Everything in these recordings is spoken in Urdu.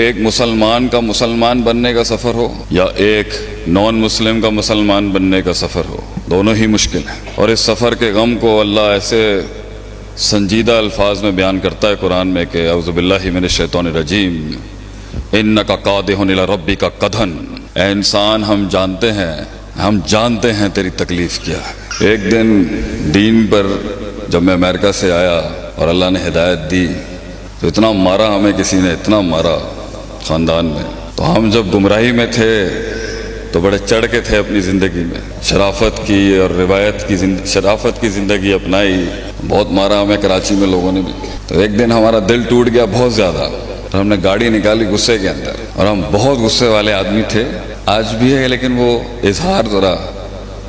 ایک مسلمان کا مسلمان بننے کا سفر ہو یا ایک نان مسلم کا مسلمان بننے کا سفر ہو، دونوں ہی مشکل ہیں۔ اور اس سفر کے غم کو اللہ ایسے سنجیدہ الفاظ میں بیان کرتا ہے قرآن میں کہ اعوذ باللہ من الشیطان الرجیم انک قادح الی ربک قدحن، اے انسان ہم جانتے ہیں تیری تکلیف کیا ہے۔ ایک دن دین پر جب میں امریکہ سے آیا اور اللہ نے ہدایت دی تو اتنا مارا ہمیں، کسی نے اتنا مارا خاندان میں، تو ہم جب گمراہی میں تھے تو بڑے چڑھ کے تھے اپنی زندگی میں، شرافت کی اور روایت کی شرافت کی زندگی اپنائی، بہت مارا ہمیں کراچی میں لوگوں نے بھی۔ تو ایک دن ہمارا دل ٹوٹ گیا بہت زیادہ، اور ہم نے گاڑی نکالی غصے کے اندر، اور ہم بہت غصے والے آدمی تھے، آج بھی ہے، لیکن وہ اظہار ذرا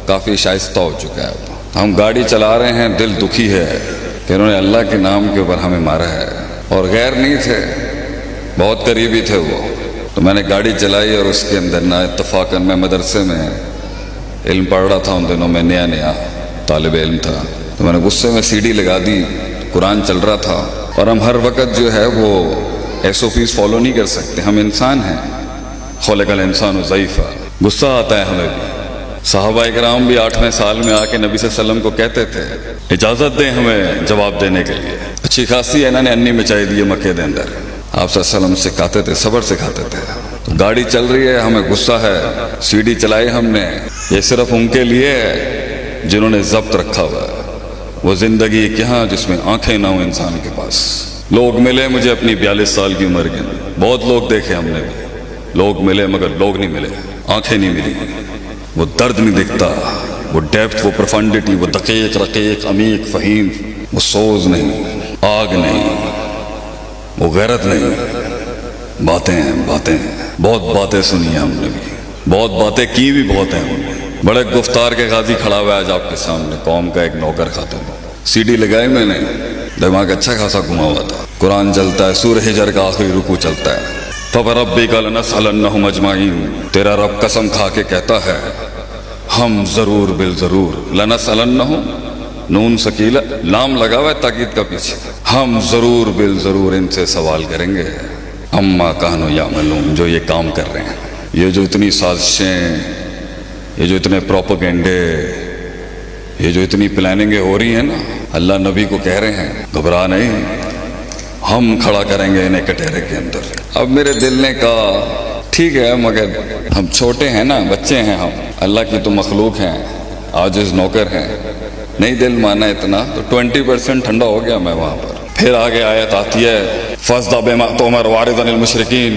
کافی شائستہ ہو چکا ہے۔ ہم گاڑی چلا رہے ہیں، دل دکھی ہے کہ انہوں نے اللہ کے نام کے اوپر ہمیں مارا ہے، اور غیر نہیں تھے، بہت قریبی تھے وہ۔ تو میں نے گاڑی چلائی اور اس کے اندر نا اتفاقاً میں مدرسے میں علم پڑھ رہا تھا، ان دنوں میں نیا طالب علم تھا، تو میں نے غصے میں سی ڈی لگا دی، قرآن چل رہا تھا، اور ہم ہر وقت جو ہے وہ SOPs فالو نہیں کر سکتے، ہم انسان ہیں، خلق الانسان ضعیفا، غصہ آتا ہے ہمیں بھی۔ صحابہ کرام بھی 8ویں سال میں آ کے نبی صلی اللہ علیہ وسلم کو کہتے تھے اجازت دیں ہمیں جواب دینے کے لیے، اچھی خاصی انہوں نے انی مچائی دی ہے مکے دے اندر۔ آپ صلی اللہ علیہ وسلم سکھاتے تھے، صبر سکھاتے تھے۔ تو گاڑی چل رہی ہے، ہمیں غصہ ہے، سی ڈی چلائی ہم نے، یہ صرف ان کے لیے ہے جنہوں نے ضبط رکھا ہوا ہے۔ وہ زندگی کہاں جس میں آنکھیں نہ ہوں انسان کے پاس۔ لوگ ملے مجھے اپنی 42 سال کی عمر کے اندر، بہت لوگ دیکھے ہم نے بھی، لوگ ملے مگر لوگ نہیں ملے، آنکھیں نہیں ملی، وہ درد نہیں دکھتا، وہ ڈیپتھ، وہ پروفنڈیٹی، وہ دقیق رقیق عمیق فہیم، وہ سوز نہیں، آگ نہیں، وہ غیرت نہیں۔ باتیں ہیں بہت باتیں سنی ہیں ہم نے بھی، بہت باتیں کی بھی بہت ہیں ہم نے۔ بڑے گفتار کے غازی کھڑا ہوا ہے آج آپ کے سامنے، قوم کا ایک نوکر خاتون۔ سی ڈی لگائی میں نے، دماغ اچھا خاصا گھما ہوا تھا، قرآن چلتا ہے، سورہ حجر کا آخری رکوع چلتا ہے، فَوَرَبِّكَ لَنَسْأَلَنَّهُمْ أَجْمَعِينَ، تیرا رب قسم کھا کے کہتا ہے ہم ضرور بالضرور، لَنَسْأَلَنَّهُمْ، نون سکیلا لام لگا ہوا ہے تاکید کا پیچھے، ہم ضرور بالضرور ان سے سوال کریں گے، اما کانوا یعملون، جو یہ کام کر رہے ہیں، یہ جو اتنی سازشیں، یہ جو اتنے پروپیگنڈے، یہ جو اتنی پلاننگیں ہو رہی ہیں نا، اللہ نبی کو کہہ رہے ہیں گھبرا نہیں، ہم کھڑا کریں گے انہیں کٹہرے کے اندر۔ اب میرے دل نے کہا ٹھیک ہے، مگر ہم چھوٹے ہیں نا، بچے ہیں ہم، اللہ کی تو مخلوق ہیں، عاجز نوکر ہیں، نہیں دل مانا اتنا، تو 20% ٹھنڈا ہو گیا میں وہاں پر۔ پھر آگے آیت آتی ہے فَاصْدَعْ بِمَا تُؤْمَرُ وَأَعْرِضْ عَنِ الْمُشْرِكِينَ،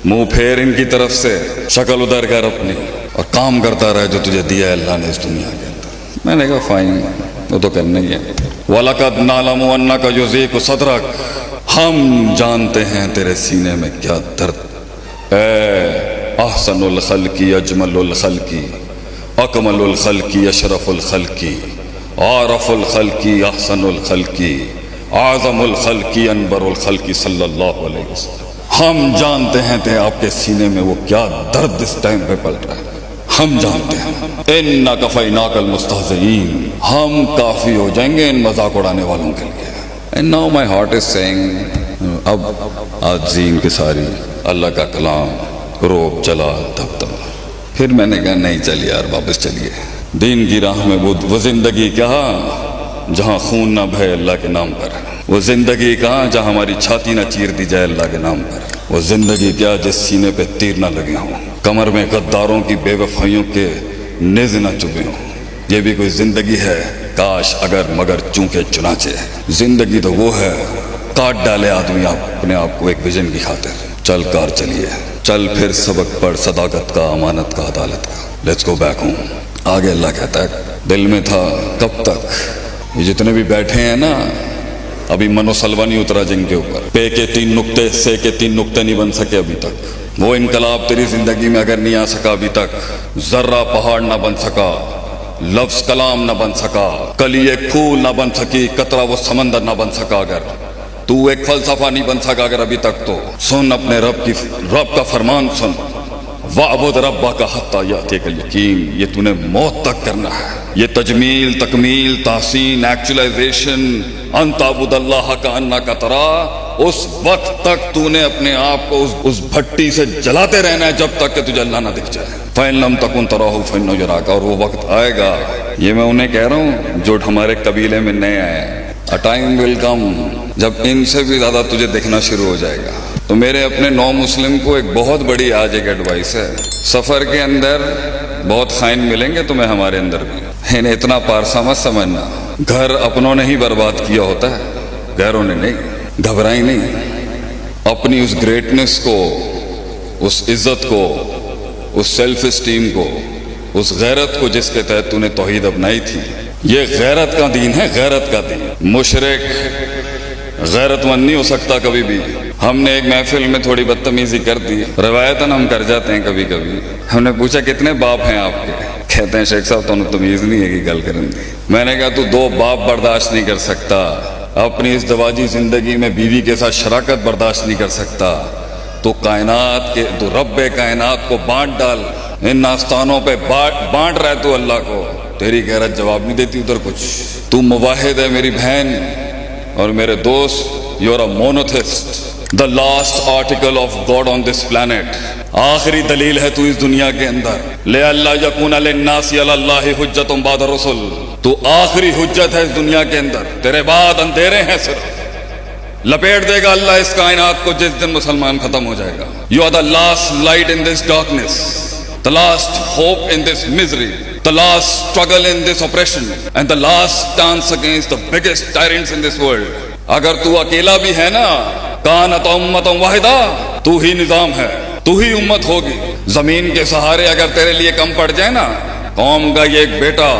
منہ پھیر ان کی طرف سے، شکل ادھر کر اپنی، اور کام کرتا رہے جو تجھے دیا ہے اللہ نے اس دنیا کے اندر۔ میں نے کہا فائن، وہ تو کرنا ہی ہے۔ وَلَقَدْ نَعْلَمُ أَنَّكَ يُضِيقُ صَدْرَكَ، ہم جانتے ہیں تیرے سینے میں کیا درد، اے احسن الخلق اجمل الخلق اکمل الخلق اشرف الخلق عارف الخلق احسن الخلق اعظم الخلق انبر الخلق صلی اللہ علیہ وسلم، ہم جانتے ہیں تھے آپ کے سینے میں وہ کیا درد اس ٹائم پہ پل رہا ہے، ہم جانتے ہیں۔ اِنَّا كَفَيْنَاكَ الْمُسْتَهْزِئِينَ، ہم کافی ہو جائیں گے ان مذاق اڑانے والوں کے لیے۔ And now my heart is saying، اب عاجزین کی ساری، اللہ کا کلام، روب چلا دب دب۔ پھر میں نے کہا نہیں چل یار، واپس چلیے، دین کی راہ میں وہ زندگی کہاں جہاں خون نہ بہے اللہ کے نام پر، وہ زندگی کہاں جہاں ہماری چھاتی نہ چیر دی جائے اللہ کے نام پر، وہ زندگی کیا جس سینے پہ تیر نہ لگے ہوں، کمر میں غداروں کی بے وفائیوں کے نیز نہ چبھے ہوں۔ یہ بھی کوئی زندگی ہے؟ کاش اگر مگر چونکہ چنانچہ، زندگی تو وہ ہے کاٹ ڈالے آدمی اپنے آپ کو ایک ویژن کی خاطر۔ چل کار چلیے، چل پھر سبق پڑھ صداقت کا، امانت کا، عدالت کا، لیٹس گو بیک ہوم۔ آگے اللہ کہتا ہے دل میں تھا کب تک، یہ جتنے بھی بیٹھے ہیں نا، ابھی منو سلوا نہیں اترا جن کے اوپر، پے کے 3 نقطے، سے کے 3 نقطے نہیں بن سکے ابھی تک، وہ انقلاب تیری زندگی میں اگر نہیں آ سکا ابھی تک، ذرہ پہاڑ نہ بن سکا، لفظ کلام نہ بن سکا، کلی ایک پھول نہ بن سکی، قطرہ وہ سمندر نہ بن سکا، اگر تو ایک فلسفہ نہیں بن سکا اگر ابھی تک، تو سن اپنے رب کا فرمان سن، وَاعْبُدْ رَبَّكَ حَتَّى يَأْتِيَكَ الْيَقِينُ. یہ تو نے موت تک کرنا ہے. یہ تجمیل، تکمیل، تحسین، ایکچولائزیشن، ان تعبد اللہ کأنک تراہ، اس وقت تک تو نے اپنے آپ کو اس بھٹی سے جلاتے رہنا ہے جب تک کہ تجھے اللہ نہ دکھ جائے. فَإِن لَمْ تَكُنْ تَرَاهُ فَإِنَّهُ يَرَاكَ. اور وہ وقت آئے گا، یہ میں انہیں کہہ رہا ہوں جو ہمارے قبیلے میں نئے آئے ہیں. A time will come جب ان سے بھی زیادہ تجھے دکھنا شروع ہو جائے گا. تو میرے اپنے نو مسلم کو ایک بہت بڑی آج ایک ایڈوائس ہے. سفر کے اندر بہت خائن ملیں گے تمہیں ہمارے اندر بھی. انہیں اتنا پارسا مت سمجھنا. گھر اپنوں نے ہی برباد کیا ہوتا ہے، غیروں نے نہیں. گھبرائی نہیں. اپنی اس گریٹنس کو، اس عزت کو، اس سیلف اسٹیم کو، اس غیرت کو جس کے تحت تو نے توحید اپنائی تھی. یہ غیرت کا دین ہے، غیرت کا دین. مشرک غیرت مند نہیں ہو سکتا کبھی بھی. ہم نے ایک محفل میں تھوڑی بدتمیزی کر دی، روایتاً ہم کر جاتے ہیں کبھی کبھی. ہم نے پوچھا کتنے باپ ہیں آپ کے؟ کہتے ہیں شیخ صاحب تو تمیز نہیں ہے کہ گل کریں گے. میں نے کہا تو 2 باپ برداشت نہیں کر سکتا، اپنی اس دواجی زندگی میں بیوی کے ساتھ شراکت برداشت نہیں کر سکتا، تو کائنات کے تو رب کائنات کو بانٹ ڈال. ان آستانوں پہ بانٹ رہے تو اللہ کو. تیری غیرت جواب نہیں دیتی ادھر کچھ. تو موحد ہے میری بہن اور میرے دوست. You are a monotheist, the last article of God on this planet. آخری دلیل ہے تو اس دنیا کے اندر. لِأَلَّا يَكُونَ لِلنَّاسِ عَلَى اللَّهِ حُجَّةٌ بَعْدَ الرُّسُلِ. تو آخری حجت ہے اس دنیا کے اندر. تیرے بعد اندھیرے ہیں صرف. لپیٹ دے گا اللہ اس کائنات کو جس دن مسلمان ختم ہو جائے گا. You are the last light in this darkness, the last hope in this misery, the last struggle in this oppression, and the last stance against the biggest tyrants in this world. اگر تو اکیلا بھی ہے نا، کانت امت واحدہ، تو ہی نظام ہے، تو ہی امت ہوگی. زمین کے سہارے اگر تیرے لیے کم پڑ جائے نا، قوم کا یہ ایک بیٹا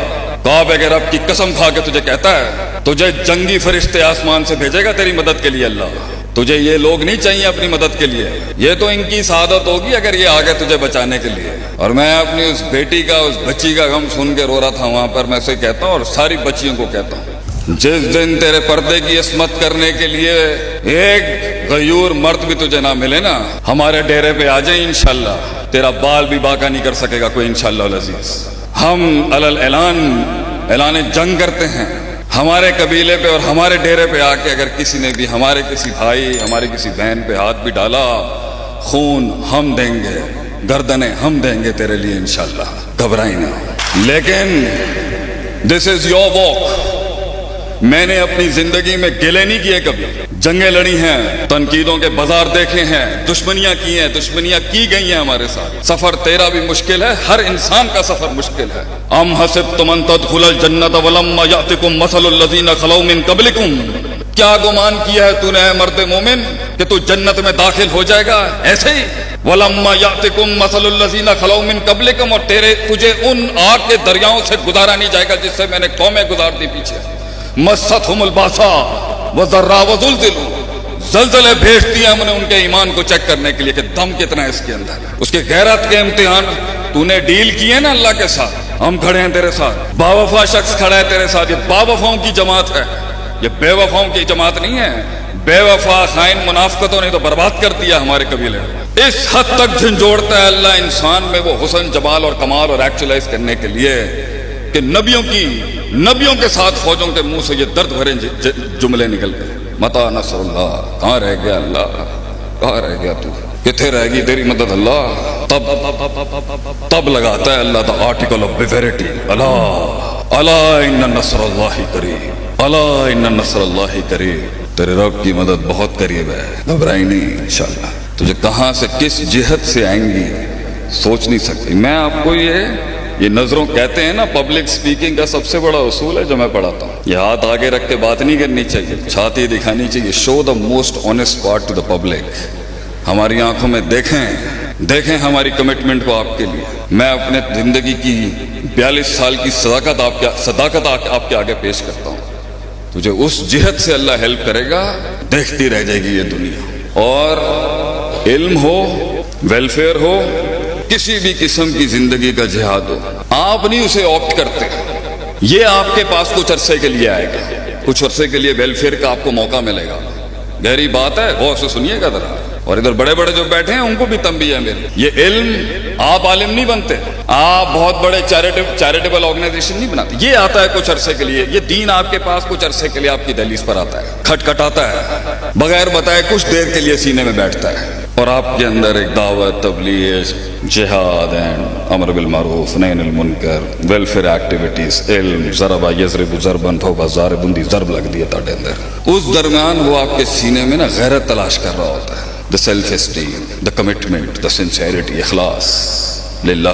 کعبہ کے رب کی قسم کھا کے تجھے کہتا ہے تجھے جنگی فرشتے آسمان سے بھیجے گا تیری مدد کے لیے اللہ. تجھے یہ لوگ نہیں چاہیے اپنی مدد کے لیے، یہ تو ان کی سعادت ہوگی اگر یہ آگے تجھے بچانے کے لیے. اور میں اپنی اس بیٹی کا، اس بچی کا غم سن کے رو رہا تھا وہاں پر. میں اسے کہتا ہوں اور ساری بچیوں کو کہتا ہوں، جس دن تیرے پردے کی عصمت کرنے کے لیے ایک غیور مرد بھی تجھے نہ ملے نا، ہمارے ڈیرے پہ آ جائیں انشاءاللہ. تیرا بال بھی باقا نہیں کر سکے گا کوئی انشاءاللہ العزیز. ہم اعلان جنگ کرتے ہیں ہمارے قبیلے پہ اور ہمارے ڈیرے پہ آ کے. اگر کسی نے بھی ہمارے کسی بھائی، ہماری کسی بہن پہ ہاتھ بھی ڈالا، خون ہم دیں گے، گردنیں ہم دیں گے تیرے لیے انشاءاللہ. گھبرائی نہ. لیکن دس از یور واک. میں نے اپنی زندگی میں گلے نہیں کیے کبھی. جنگیں لڑی ہیں، تنقیدوں کے بازار دیکھے ہیں، دشمنیاں کی ہیں، دشمنیاں کی گئی ہیں ہمارے ساتھ. سفر تیرا بھی مشکل ہے، ہر انسان کا سفر مشکل ہے. ام حسبتم ان تدخلوا الجنۃ ولما یأتکم مثل الذین خلو من قبلکم. کیا گمان کیا ہے تو نے اے مرد مومن کہ تو جنت میں داخل ہو جائے گا ایسے ہی؟ ولما یأتکم مثل الذین خلو من قبلکم. اور تجھے ان آگ کے دریاؤں سے گزارا نہیں جائے گا جس سے میں نے قومیں گزار دی پیچھے. مستہم الباسا وضراء وزلزلوا. زلزلے بھیج دیے ہم نے ان کے ایمان کو چیک کرنے کے لیے کہ دم کتنا ہے اس کے اندر. اس کے غیرت کے امتحان تو نے ڈیل کیے نا اللہ کے ساتھ. ہم کھڑے ہیں تیرے ساتھ. باوفا شخص کھڑا ہے تیرے ساتھ. یہ باوفاؤں کی جماعت ہے، یہ بے وفاؤں کی جماعت نہیں ہے. بے وفا خائن منافقتوں نے تو برباد کر دیا ہمارے قبیلے. اس حد تک جھنجھوڑتا ہے اللہ انسان میں وہ حسن، جمال اور کمال اور ایکچولائز کرنے کے لیے کہ نبیوں کے ساتھ فوجوں کے منہ سے یہ درد بھرے جملے نکل گئے. متا نصر اللہ. کہاں رہ گیا اللہ؟ کہاں رہ گیا تو؟ کتنے رہ گی تیری مدد اللہ؟ تب لگاتا ہے اللہ دا آرٹیکل آف بیویرٹی. الا ان نصر اللہ قریب، الا ان نصر اللہ قریب. تیرے رب کی مدد بہت قریب ہے، گھبرائی نہیں انشاءاللہ. تجھے کہاں سے کس جہت سے آئیں گی سوچ نہیں سکتی. میں آپ کو یہ نظروں کہتے ہیں نا، پبلک سپیکنگ کا سب سے بڑا اصول ہے جو میں پڑھاتا ہوں. یہ ہاتھ آگے رکھ کے بات نہیں کرنی چاہیے، چھاتی دکھانی چاہیے. Show the most honest part to the public. ہماری آنکھوں میں دیکھیں ہماری کمٹمنٹ کو آپ کے لیے. میں اپنے زندگی کی 42 سال کی صداقت آپ کے آگے پیش کرتا ہوں. تجھے اس جہت سے اللہ ہیلپ کرے گا، دیکھتی رہ جائے گی یہ دنیا. اور علم ہو، ویلفیئر ہو، کسی بھی قسم کی زندگی کا جہاد ہو، آپ نہیں اسے آپٹ کرتے. یہ آپ کے پاس کچھ عرصے کے لیے آئے گا، کچھ عرصے کے لیے ویلفیئر کا آپ کو موقع ملے گا. گہری بات ہے، غور سے سنیے گا ذرا. اور ادھر بڑے بڑے جو بیٹھے ہیں ان کو بھی تنبیہ ہے میری. یہ علم آپ عالم نہیں بنتے, آپ بہت بڑے چیریٹیبل آرگنائزیشن نہیں بناتے. یہ آتا ہے کچھ عرصے کے لیے, یہ دین آپ کے پاس کچھ عرصے کے لیے آپ کی دہلیز پر آتا ہے, کھٹکھٹاتا ہے, بغیر بتائے کچھ دیر کے لیے سینے میں بیٹھتا ہے, اور آپ کے اندر ایک دعوت, تبلیغ, جہاد اینڈ امر بالمعروف نہی عن المنکر, ویلفیئر ایکٹیویٹیز, علم, ضربہ یضرب ضربا فوق ضارب دی ضرب لگ دی ہے تاڑے اندر. اس درمیان وہ آپ کے سینے میں نا غیرت تلاش کر رہا ہوتا ہے, the self esteem, the commitment, the sincerity, اخلاص للہ.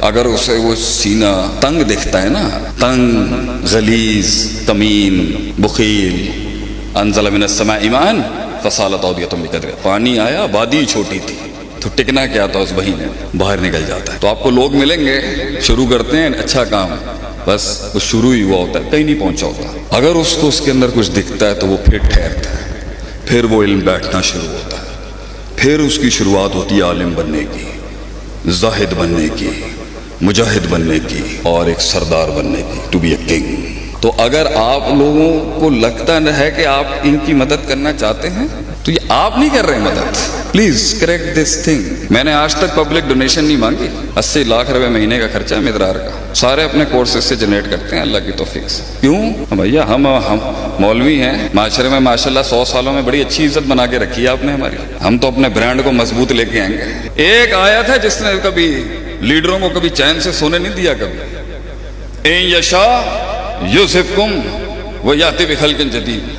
اگر اسے وہ سینہ تنگ دکھتا ہے نا, تنگ, غلیظ, کمین, بخیل, انزل من السماء ماء فسالت اودیۃ بقدرہ, پانی آیا, وادی چھوٹی تھی, تو ٹکنا کیا تھا اس وہی نے, باہر نکل جاتا ہے. تو آپ کو لوگ ملیں گے, شروع کرتے ہیں اچھا کام, بس وہ شروع ہی ہوا ہوتا ہے, کہیں نہیں پہنچا ہوتا. اگر اس کو اس کے اندر کچھ دکھتا ہے تو وہ پھر ٹھہرتا ہے, پھر وہ علم بیٹھنا شروع ہوتا ہے, پھر اس کی شروعات ہوتی ہے عالم بننے کی, زاہد بننے کی, مجاہد بننے کی, اور ایک سردار بننے کی, ٹو بی اے کنگ. تو اگر آپ لوگوں کو لگتا ہے کہ آپ ان کی مدد کرنا چاہتے ہیں تو یہ آپ نہیں کر رہے مدد. Please correct this thing. میں نے آج تک پبلک ڈونیشن نہیں مانگی. 80 لاکھ روپے مہینے کا خرچہ ہے مدرار کا, سارے اپنے کورسز سے جنریٹ کرتے ہیں اللہ کی توفیق سے. کیوں بھیا, ہم مولوی ہیں, معاشرے میں ماشاءاللہ 100 سالوں میں بڑی اچھی عزت بنا کے رکھی ہے آپ نے ہماری. ہم تو اپنے برانڈ کو مضبوط لے کے آئیں گے. ایک آیت ہے جس نے کبھی لیڈروں کو کبھی چین سے سونے نہیں دیا. کبھی ان یشا یذھبکم ویأتی بخلق جدید.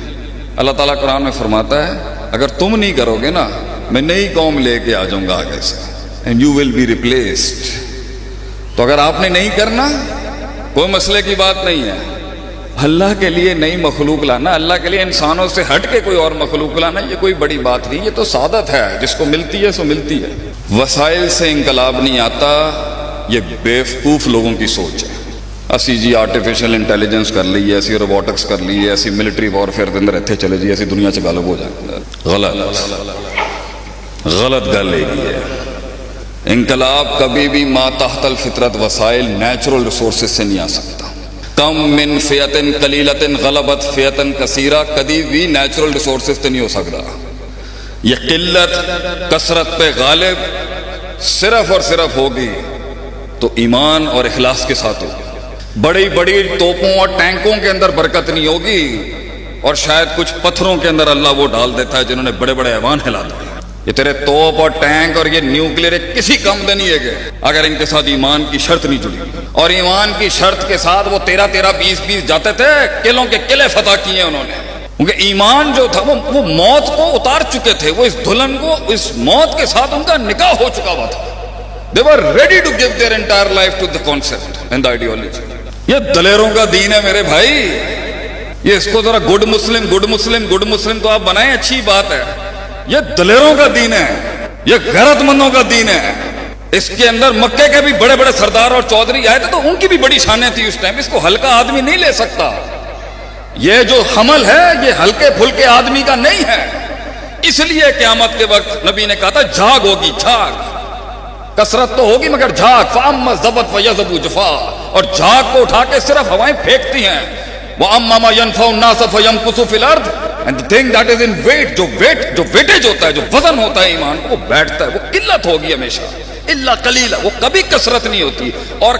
اللہ تعالیٰ قرآن میں فرماتا ہے اگر تم نہیں کرو گے نا, میں نئی قوم لے کے آ جاؤں گا آگے سے, and you will be replaced. تو اگر آپ نے نہیں کرنا, کوئی مسئلے کی بات نہیں ہے. اللہ کے لیے نئی مخلوق لانا, اللہ کے لیے انسانوں سے ہٹ کے کوئی اور مخلوق لانا, یہ کوئی بڑی بات نہیں, یہ تو سعادت ہے. جس کو ملتی ہے سو ملتی ہے. وسائل سے انقلاب نہیں آتا, یہ بیوقوف لوگوں کی سوچ ہے. اسی جی آرٹیفیشل انٹیلیجنس کر لی ہے, ایسی روبوٹکس کر لی ہے, ایسی ملٹری وارفیئر کے اندر اتنے چلے جی, ایسی دنیا سے غالب ہو جائے. غلط گل ہے. انقلاب کبھی بھی ما تحت الفطرت وسائل, نیچرل ریسورسز سے نہیں آ سکتا. کم من فئۃ قلیلۃ غلبت فئۃ کثیرہ کبھی بھی نیچرل ریسورسز سے نہیں ہو سکتا. یہ قلت کثرت پہ غالب صرف اور صرف ہوگی تو ایمان اور اخلاص کے ساتھ ہوگی. بڑی بڑی توپوں اور ٹینکوں کے اندر برکت نہیں ہوگی, اور شاید کچھ پتھروں کے اندر اللہ وہ ڈال دیتا ہے جنہوں نے بڑے بڑے ایوان ہلا دیے. یہ تیرے توپ اور ٹینک اور یہ نیوکلیر کسی کم دے نہیں ہے گئے اگر ان کے ساتھ ایمان کی شرط نہیں جڑی. اور ایمان کی شرط کے ساتھ وہ 13-20 جاتے تھے, قلعوں کے قلعے فتح کیے انہوں نے. کیونکہ ایمان جو تھا وہ موت کو اتار چکے تھے, وہ اس دلہن کو, اس موت کے ساتھ ان کا نکاح ہو چکا ہوا تھا. They were ready to give their entire life to the concept and the ideology. یہ دلیروں کا دین ہے میرے بھائی. یہ اس کو ذرا گڈ مسلم تو آپ بنائیں, اچھی بات ہے. یہ دلیروں کا دین ہے, یہ غیرت مندوں کا دین ہے. اس کے اندر مکے کے بھی بڑے بڑے سردار اور چودھری آئے تھے تو ان کی بھی بڑی شانیں تھی اس ٹائم. اس کو ہلکا آدمی نہیں لے سکتا. یہ جو حمل ہے یہ ہلکے پھلکے آدمی کا نہیں ہے. اس لیے قیامت کے وقت نبی نے کہا تھا جھاگ ہوگی, جھاگ. کثرت تو ہوگی مگر جھاگ. فَأَمَّا الزَّبَتْ فَيَذْهَبُ جُفَاءً, اور جھاگ کو اٹھا کے صرف ہوائیں پھینکتی ہیں. وَأَمَّا مَا يَنْفَعُ النَّاسَ فَيَمْكُثُ فِي الْأَرْضِ, and the thing that is in weight, جو ویٹیج ہوتا ہے, جو وزن ہوتا ہے ایمان کو, وہ بیٹھتا ہے. وہ قلت ہوگی ہمیشہ, الا قلیلا, وہ کبھی کثرت نہیں ہوتی. اور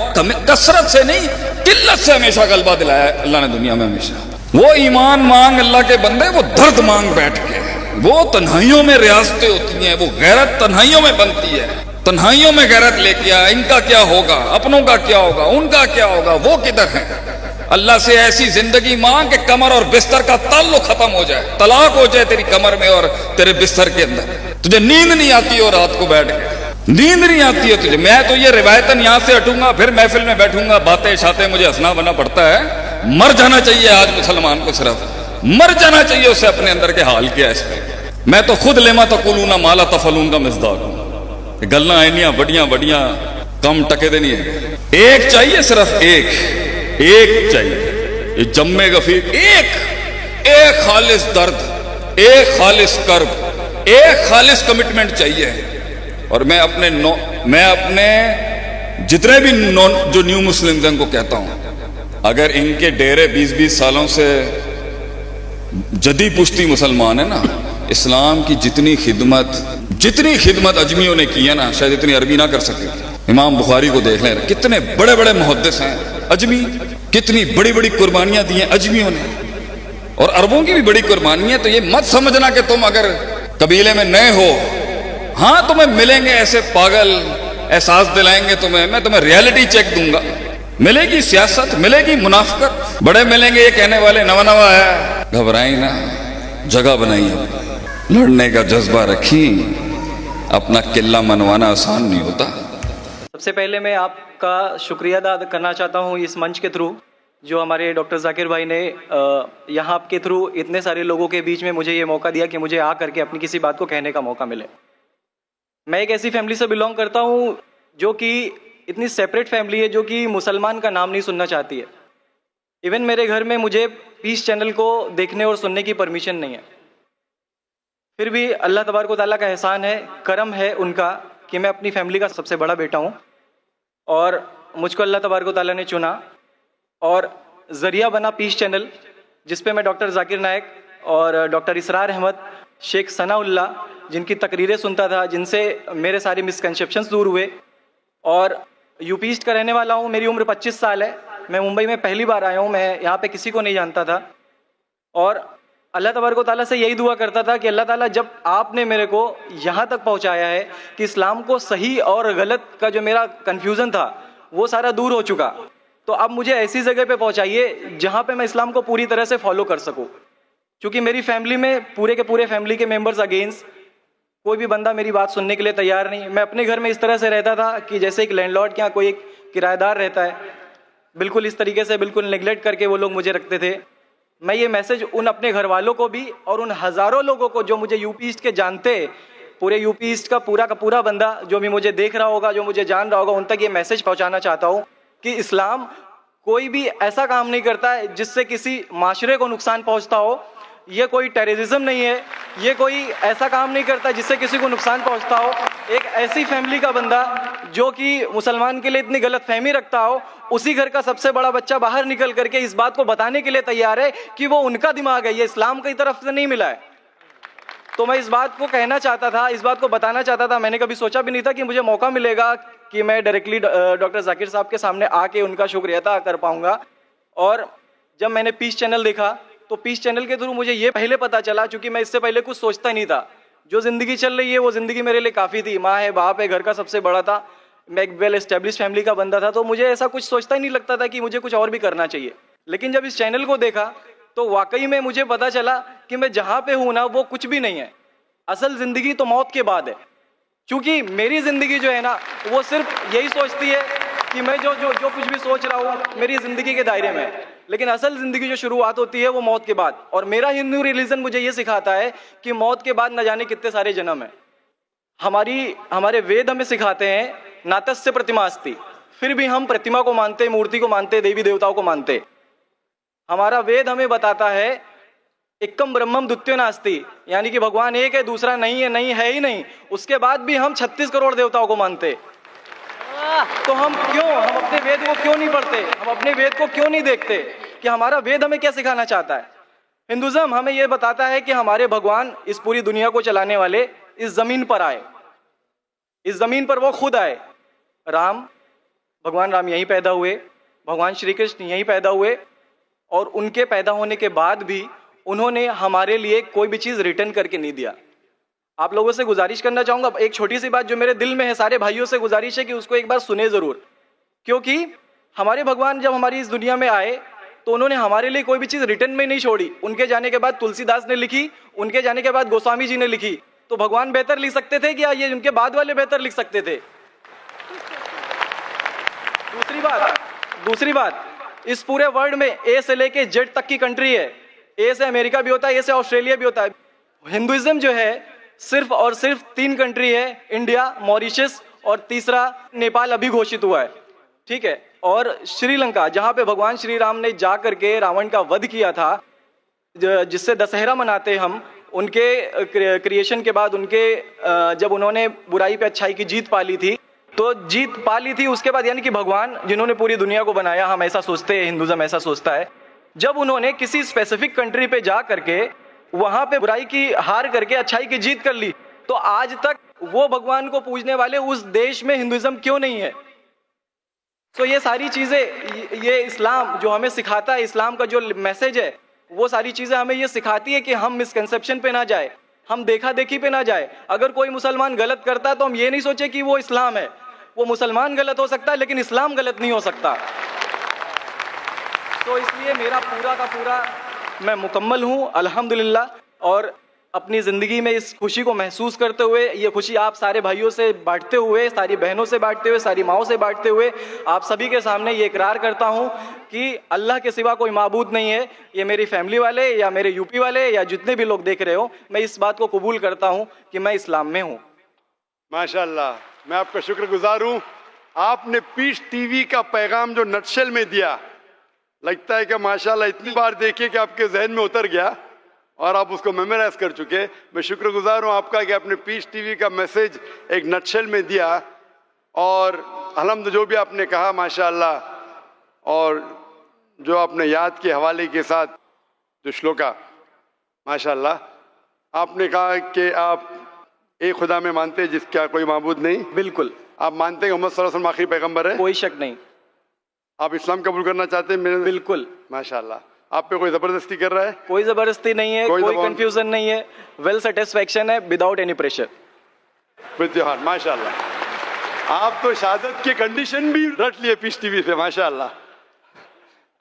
کثرت سے نہیں, قلت سے ہمیشہ غلبہ دلایا ہے اللہ نے دنیا میں ہمیشہ. وہ ایمان مانگ اللہ کے بندے, وہ درد مانگ بیٹھ کے. وہ تنہائیوں میں ریاستیں ہوتی ہیں, وہ غیرت تنہائیوں میں بنتی ہے. تنہائیوں میں غیرت لے کے آ, ان کا کیا ہوگا, اپنوں کا کیا ہوگا, ان کا کیا ہوگا, وہ کدھر ہیں. اللہ سے ایسی زندگی مانگ کہ کمر اور بستر کا تعلق ختم ہو جائے, طلاق ہو جائے تیری کمر میں اور تیرے بستر کے اندر. تجھے نیند نہیں آتی ہو رات کو بیٹھ کے, نیند نہیں آتی ہے تجھے. میں تو یہ روایتاً یہاں سے ہٹوں گا, پھر محفل میں بیٹھوں گا, باتیں شاتیں, مجھے ہنسنا بنا پڑتا ہے. مر جانا چاہیے آج مسلمان کو, صرف مر جانا چاہیے اسے. اپنے اندر کے حال کیا ہے. میں تو خود لما تقولون ما لا تفعلون کا مصداق ہوں. گلنا آئینیاں بڑیاں بڑیاں کم ٹکے دے نہیں ہے. ایک چاہیے, صرف ایک چاہیے. یہ جمع غفیر, ایک خالص درد, ایک خالص کرب, ایک خالص کمٹمنٹ چاہیے. اور میں اپنے جتنے بھی جو نیو مسلمز ہیں ان کو کہتا ہوں, اگر ان کے ڈیرے 20 سالوں سے جدی پشتی مسلمان ہیں نا, اسلام کی جتنی خدمت اجمیوں نے کی ہے نا، شاید اتنی عربی نہ کر سکے۔ امام بخاری کو دیکھ لیں، کتنے بڑے بڑے محدث ہیں اجمی، کتنی بڑی بڑی قربانیاں دی ہیں اجمیوں نے، اور عربوں کی بھی بڑی قربانیاں۔ تو یہ مت سمجھنا کہ تم اگر قبیلے میں نئے ہو، ہاں تمہیں ملیں گے ایسے پاگل، احساس دلائیں گے تمہیں، میں تمہیں ریالٹی چیک دوں گا، ملے گی سیاست، ملے گی منافقت، بڑے ملیں گے یہ کہنے والے نوا ہے۔ گھبرائیں نہ، جگہ بنائیں، لڑنے کا جذبہ رکھیں، اپنا قلعہ منوانا آسان نہیں ہوتا۔ سب سے پہلے میں آپ کا شکریہ ادا کرنا چاہتا ہوں اس منچ کے تھرو، جو ہمارے ڈاکٹر ذاکر بھائی نے یہاں کے تھرو اتنے سارے لوگوں کے بیچ میں مجھے یہ موقع دیا کہ مجھے آ کر کے اپنی کسی بات کو کہنے کا موقع ملے۔ میں ایک ایسی فیملی سے بلونگ کرتا ہوں جو کہ اتنی سیپریٹ فیملی ہے، جو کہ مسلمان کا نام نہیں سننا چاہتی ہے۔ ایون میرے گھر میں مجھے پیس چینل کو دیکھنے اور سننے کی پرمیشن نہیں ہے، پھر بھی اللہ تبارک و تعالیٰ کا احسان ہے، کرم ہے ان کا کہ میں اپنی فیملی کا سب سے بڑا بیٹا ہوں، اور مجھ کو اللہ تبارک و تعالیٰ نے چنا اور ذریعہ بنا پیس چینل، جس پہ میں ڈاکٹر ذاکر نائک اور ڈاکٹر اسرار احمد، شیخ ثناء اللہ، جن کی تقریریں سنتا تھا، جن سے میرے سارے مسکنسیپشنز دور ہوئے۔ اور یو پی ایسٹ کا رہنے والا ہوں، میری عمر 25 سال ہے، میں ممبئی میں پہلی بار آیا ہوں، میں یہاں پہ کسی کو نہیں جانتا تھا، اور اللہ تبارک و تعالیٰ سے یہی دعا کرتا تھا کہ اللہ تعالیٰ جب آپ نے میرے کو یہاں تک پہنچایا ہے کہ اسلام کو صحیح اور غلط کا جو میرا کنفیوژن تھا وہ سارا دور ہو چکا، تو اب مجھے ایسی جگہ پہ پہنچائیے جہاں پہ میں اسلام کو پوری طرح سے فالو کر سکوں، کیونکہ میری فیملی میں پورے کے پورے فیملی کے ممبرز اگینسٹ، کوئی بھی بندہ میری بات سننے کے لیے تیار نہیں۔ میں اپنے گھر میں اس طرح سے رہتا تھا کہ جیسے ایک لینڈ لارڈ کے یہاں کوئی ایک کرایہ دار رہتا ہے، بالکل اس طریقے سے، بالکل نیگلیکٹ کر کے وہ لوگ مجھے رکھتے تھے۔ میں یہ میسج ان اپنے گھر والوں کو بھی اور ان ہزاروں لوگوں کو جو مجھے یو پی ایسٹ کے جانتے، پورے یو پی ایسٹ کا پورا بندہ جو بھی مجھے دیکھ رہا ہوگا، جو مجھے جان رہا ہوگا، ان تک یہ میسج پہنچانا چاہتا ہوں کہ اسلام کوئی بھی ایسا کام نہیں کرتا ہے جس سے کسی معاشرے کو نقصان پہنچتا ہو، یہ کوئی ٹیررزم نہیں ہے، یہ کوئی ایسا کام نہیں کرتا جس سے کسی کو نقصان پہنچتا ہو۔ ایک ایسی فیملی کا بندہ جو کہ مسلمان کے لیے اتنی غلط فہمی رکھتا ہو، اسی گھر کا سب سے بڑا بچہ باہر نکل کر کے اس بات کو بتانے کے لیے تیار ہے کہ وہ ان کا دماغ ہے، یہ اسلام کی طرف سے نہیں ملا ہے۔ تو میں اس بات کو کہنا چاہتا تھا، اس بات کو بتانا چاہتا تھا، میں نے کبھی سوچا بھی نہیں تھا کہ مجھے موقع ملے گا کہ میں ڈائریکٹلی ڈاکٹر ذاکر صاحب کے سامنے آ کے ان کا شکریہ ادا کر پاؤں گا۔ اور جب میں نے پیس چینل دیکھا تو پیس چینل کے تھرو مجھے یہ پہلے پتا چلا، چونکہ میں اس سے پہلے کچھ سوچتا نہیں تھا، جو زندگی چل رہی ہے وہ زندگی میرے لیے کافی تھی، ماں ہے، باپ ہے، گھر کا سب سے بڑا تھا، میں ایک ویل اسٹیبلش فیملی کا بندہ تھا، تو مجھے ایسا کچھ سوچتا ہی نہیں لگتا تھا کہ مجھے کچھ اور بھی کرنا چاہیے۔ لیکن جب اس چینل کو دیکھا تو واقعی میں مجھے پتا چلا کہ میں جہاں پہ ہوں نا وہ کچھ بھی نہیں ہے، اصل زندگی تو موت کے بعد ہے، کیونکہ میری زندگی جو ہے نا وہ صرف یہی سوچتی ہے کہ میں جو کچھ بھی سوچ رہا ہوں میری زندگی کے دائرے میں، لیکن اصل زندگی جو شروعات ہوتی ہے وہ موت کے بعد۔ اور میرا ہندو ریلیجن مجھے یہ سکھاتا ہے کہ موت کے بعد نہ جانے کتنے سارے جنم ہیں۔ ہمارے وید ہمیں سکھاتے ہیں ناتسیہ پرتما استی، پھر بھی ہم پرتما کو مانتے، مورتی کو مانتے، دیوی دیوتاؤں کو مانتے۔ ہمارا وید ہمیں بتاتا ہے ایکم برہمم دتیو ناستی، یعنی کہ بھگوان ایک ہے، دوسرا نہیں ہے، نہیں ہے ہی نہیں، اس کے بعد بھی ہم 36 کروڑ دیوتاؤں کو مانتے۔ تو ہم اپنے وید کو کیوں نہیں پڑھتے، ہم اپنے وید کو کیوں نہیں دیکھتے کہ ہمارا وید ہمیں کیا سکھانا چاہتا ہے۔ ہندوازم ہمیں یہ بتاتا ہے کہ ہمارے بھگوان اس پوری دنیا کو چلانے والے اس زمین پر آئے، اس زمین پر وہ خود آئے، بھگوان رام یہیں پیدا ہوئے، بھگوان شری کرشن یہیں پیدا ہوئے، اور ان کے پیدا ہونے کے بعد بھی انہوں نے ہمارے لیے کوئی بھی چیز ریٹرن کر کے نہیں دیا۔ آپ لوگوں سے گزارش کرنا چاہوں گا، ایک چھوٹی سی بات جو میرے دل میں ہے، سارے بھائیوں سے گزارش ہے کہ اس کو ایک بار سنیں ضرور، کیونکہ ہمارے بھگوان جب ہماری اس دنیا میں آئے تو انہوں نے ہمارے لیے کوئی بھی چیز ریٹرن میں نہیں چھوڑی۔ ان کے جانے کے بعد تلسی داس نے لکھی، ان کے جانے کے بعد گوسوامی جی نے لکھی، تو بھگوان بہتر لکھ سکتے تھے کیا یہ ان کے بعد والے بہتر لکھ سکتے تھے؟ دوسری بات اس پورے ورلڈ میں اے سے لے کے جیڈ تک کی کنٹری ہے، اے سے امریکہ بھی ہوتا ہے، اے سے آسٹریلیا بھی ہوتا ہے۔ ہندوازم جو ہے صرف اور صرف 3 کنٹری ہے، انڈیا، موریشس اور تیسرا نیپال ابھی گھوشت ہوا ہے، ٹھیک ہے، اور شری لنکا جہاں پہ بھگوان شری رام نے جا کر کے راون کا ودھ کیا تھا، جس سے دسہرہ مناتے ہم، ان کے کریشن کے بعد، ان کے جب انہوں نے برائی پہ اچھائی کی جیت پا لی تھی، تو جیت پا لی تھی اس کے بعد، یعنی کہ بھگوان جنہوں نے پوری دنیا کو بنایا، ہم ایسا سوچتے ہیں، ہندوازم ایسا سوچتا ہے، جب انہوں نے کسی اسپیسیفک کنٹری پہ جا کر کے وہاں پہ برائی کی ہار کر کے اچھائی کی جیت کر لی, تو آج تک وہ بھگوان کو پوجنے والے اس دیش میں ہندوازم کیوں نہیں ہے؟ تو یہ ساری چیزیں, یہ اسلام جو ہمیں سکھاتا ہے, اسلام کا جو میسج ہے, وہ ساری چیزیں ہمیں یہ سکھاتی ہے کہ ہم مسکنسیپشن پہ نہ جائے, ہم دیکھا دیکھی پہ نہ جائے. اگر کوئی مسلمان غلط کرتا ہے تو ہم یہ نہیں سوچے کہ وہ اسلام ہے. وہ مسلمان غلط ہو سکتا ہے لیکن اسلام غلط نہیں ہو سکتا. تو اس لیے میرا پورا کا پورا میں مکمل ہوں الحمدللہ, اور اپنی زندگی میں اس خوشی کو محسوس کرتے ہوئے, یہ خوشی آپ سارے بھائیوں سے بانٹتے ہوئے, ساری بہنوں سے بانٹتے ہوئے, ساری ماؤں سے بانٹتے ہوئے, آپ سبھی کے سامنے یہ اقرار کرتا ہوں کہ اللہ کے سوا کوئی معبود نہیں ہے. یہ میری فیملی والے یا میرے یو پی والے یا جتنے بھی لوگ دیکھ رہے ہو, میں اس بات کو قبول کرتا ہوں کہ میں اسلام میں ہوں. ماشاءاللہ, میں آپ کا شکر گزار ہوں. آپ نے پیس ٹی وی کا پیغام جو نٹشل میں دیا, لگتا ہے کہ ماشاءاللہ اتنی بار دیکھیے کہ آپ کے ذہن میں اتر گیا اور آپ اس کو میمورائز کر چکے. میں شکر گزار ہوں آپ کا کہ آپ نے پیس ٹی وی کا میسج ایک نٹشل میں دیا, اور الحمد جو بھی آپ نے کہا ماشاءاللہ, اور جو آپ نے یاد کے حوالے کے ساتھ جو شلوکا ماشاءاللہ, آپ نے کہا کہ آپ ایک خدا میں مانتے جس کا کوئی معبود نہیں. بالکل. آپ مانتے ہیں محمد صلی اللہ علیہ وسلم آخری پیغمبر ہے؟ کوئی شک نہیں. آپ اسلام قبول کرنا چاہتے ہیں؟ بالکل. ماشاءاللہ. آپ پہ کوئی زبردستی کر رہا ہے؟ کوئی زبردستی نہیں ہے, کوئی کنفیوژن نہیں ہے, ویل سیٹسفیکشن ہے وداؤٹ اینی پریشر. ماشاءاللہ. آپ تو شہادت کے کنڈیشن بھی رٹ لیے پیس ٹی وی سے ماشاءاللہ.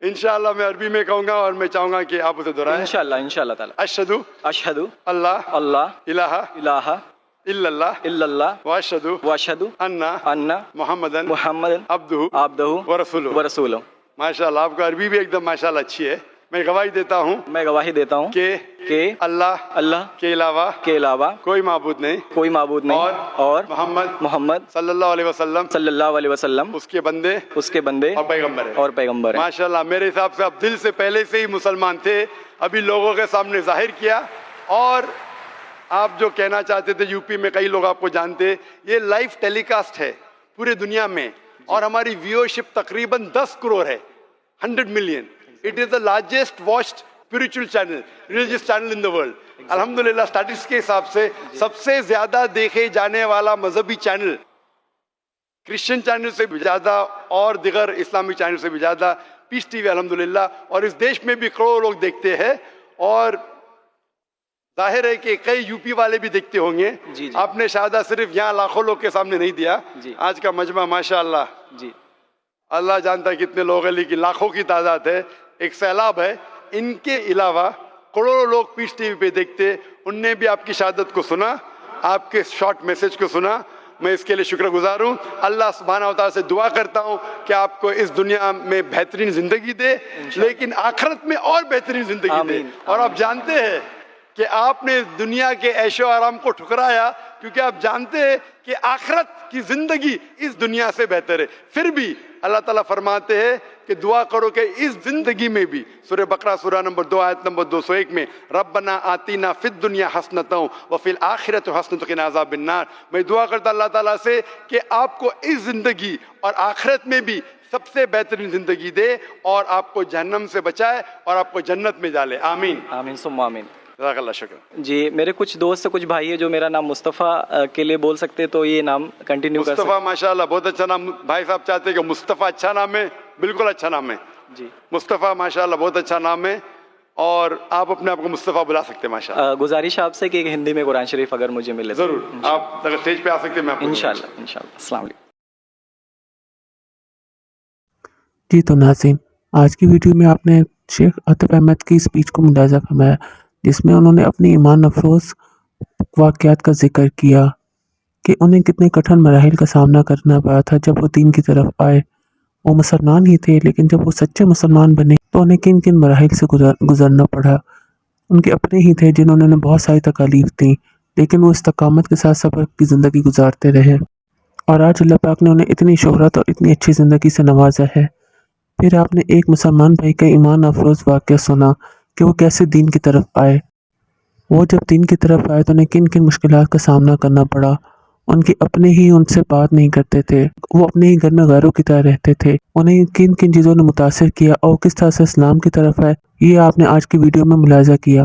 انشاءاللہ میں عربی میں کہوں گا اور میں چاہوں گا کہ آپ اسے دہرائیں. انشاءاللہ تعالی. اشہدو اللہ الہ الہ الا اللہ واشہدو ان محمدن عبدہ ورسولہ. ماشاءاللہ, آپ کا عربی بھی ایک دم ماشاءاللہ اچھی ہے. میں گواہی دیتا ہوں کہ اللہ کے علاوہ کوئی معبود نہیں اور محمد صلی اللہ علیہ وسلم اس کے بندے اور پیغمبر ہیں. ماشاءاللہ, میرے حساب سے آپ دل سے پہلے سے ہی مسلمان تھے, ابھی لوگوں کے سامنے ظاہر کیا. اور آپ جو کہنا چاہتے تھے, یو پی میں کئی لوگ آپ کو جانتے, یہ لائیو ٹیلی کاسٹ ہے پورے دنیا میں, اور ہماری ویورشپ تقریباً 10 کروڑ ہے, 100 million. It is the largest watched spiritual channel, religious channel in the world. الحمدللہ اسٹیٹسٹکس کے حساب سے سب سے زیادہ دیکھے جانے والا مذہبی چینل, کرسچن چینل سے بھی زیادہ اور دیگر اسلامی چینل سے بھی زیادہ پیس ٹی وی الحمدللہ. اور اس دیش میں بھی کروڑوں لوگ دیکھتے ہیں, اور ظاہر ہے کہ کئی یو پی والے بھی دیکھتے ہوں گے. آپ نے شہادہ صرف یہاں لاکھوں لوگ کے سامنے نہیں دیا, آج کا مجمع ماشاءاللہ اللہ جانتا ہے کتنے لوگ ہیں, لیکن لاکھوں کی تعداد ہے, ایک سیلاب ہے. ان کے علاوہ کروڑوں لوگ پیس ٹی وی پہ دیکھتے, ان نے بھی آپ کی شہادت کو سنا, آپ کے شارٹ میسج کو سنا. میں اس کے لیے شکر گزار ہوں. اللہ سبحانہ و تعالیٰ سے دعا کرتا ہوں کہ آپ کو اس دنیا میں بہترین زندگی دے, لیکن آخرت میں اور بہترین زندگی دے. اور آپ جانتے ہیں کہ آپ نے دنیا کے عیش و آرام کو ٹھکرایا, کیونکہ آپ جانتے ہیں کہ آخرت کی زندگی اس دنیا سے بہتر ہے. پھر بھی اللہ تعالیٰ فرماتے ہیں کہ دعا کرو کہ اس زندگی میں بھی, سورہ بقرہ سورہ نمبر 2 آیت نمبر 201 میں, ربنا آتینا فی الدنیا حسنۃ وفی الآخرۃ حسنۃ وقنا عذاب النار. میں دعا کرتا اللہ تعالیٰ سے کہ آپ کو اس زندگی اور آخرت میں بھی سب سے بہترین زندگی دے, اور آپ کو جہنم سے بچائے, اور آپ کو جنت میں ڈالے. آمین آمین ثم آمین. جزاک اللہ شکر. جی, میرے کچھ دوست کچھ بھائی ہے جو میرا نام مصطفیٰ کے لیے بول سکتے, تو یہ نام کنٹینیو کر سکتے. مصطفیٰ ماشاءاللہ بہت اچھا نام. بھائی صاحب چاہتے ہیں کہ مصطفیٰ اچھا نام ہے, بالکل اچھا نام ہے. جی, مصطفیٰ ماشاءاللہ بہت اچھا نام ہے, اور آپ اپنے آپ کو مصطفیٰ بلا سکتے ہیں ماشاءاللہ. گزارش آپ سے کہ ہندی میں قرآن شریف اگر مجھے ملے ضرور, آپ اگر اسٹیج پہ آ سکتے ہیں میں آپ کو انشاءاللہ. السلام علیکم. جی تو ناظرین, آج کی ویڈیو میں آپ نے شیخ عاطف احمد کی اسپیچ کو ملاحظہ فرمایا, جس میں انہوں نے اپنی ایمان افروز واقعات کا ذکر کیا کہ انہیں کتنے کٹھن مراحل کا سامنا کرنا پڑا تھا جب وہ دین کی طرف آئے. وہ مسلمان ہی تھے, لیکن جب وہ سچے مسلمان بنے تو انہیں کن کن مراحل سے گزرنا پڑا. ان کے اپنے ہی تھے جنہوں نے بہت ساری تکالیف دیں, لیکن وہ استقامت کے ساتھ صبر کی زندگی گزارتے رہے, اور آج اللہ پاک نے انہیں اتنی شہرت اور اتنی اچھی زندگی سے نوازا ہے. پھر آپ نے ایک مسلمان بھائی کا ایمان افروز واقعہ سنا کہ وہ کیسے دین کی طرف آئے. وہ جب دین کی طرف آئے تو انہیں کن کن مشکلات کا سامنا کرنا پڑا. ان کے اپنے ہی ان سے بات نہیں کرتے تھے, وہ اپنے ہی گھر میں غیروں کی طرح رہتے تھے. انہیں کن کن چیزوں نے متاثر کیا اور کس طرح سے اسلام کی طرف آئے, یہ آپ نے آج کی ویڈیو میں ملاحظہ کیا.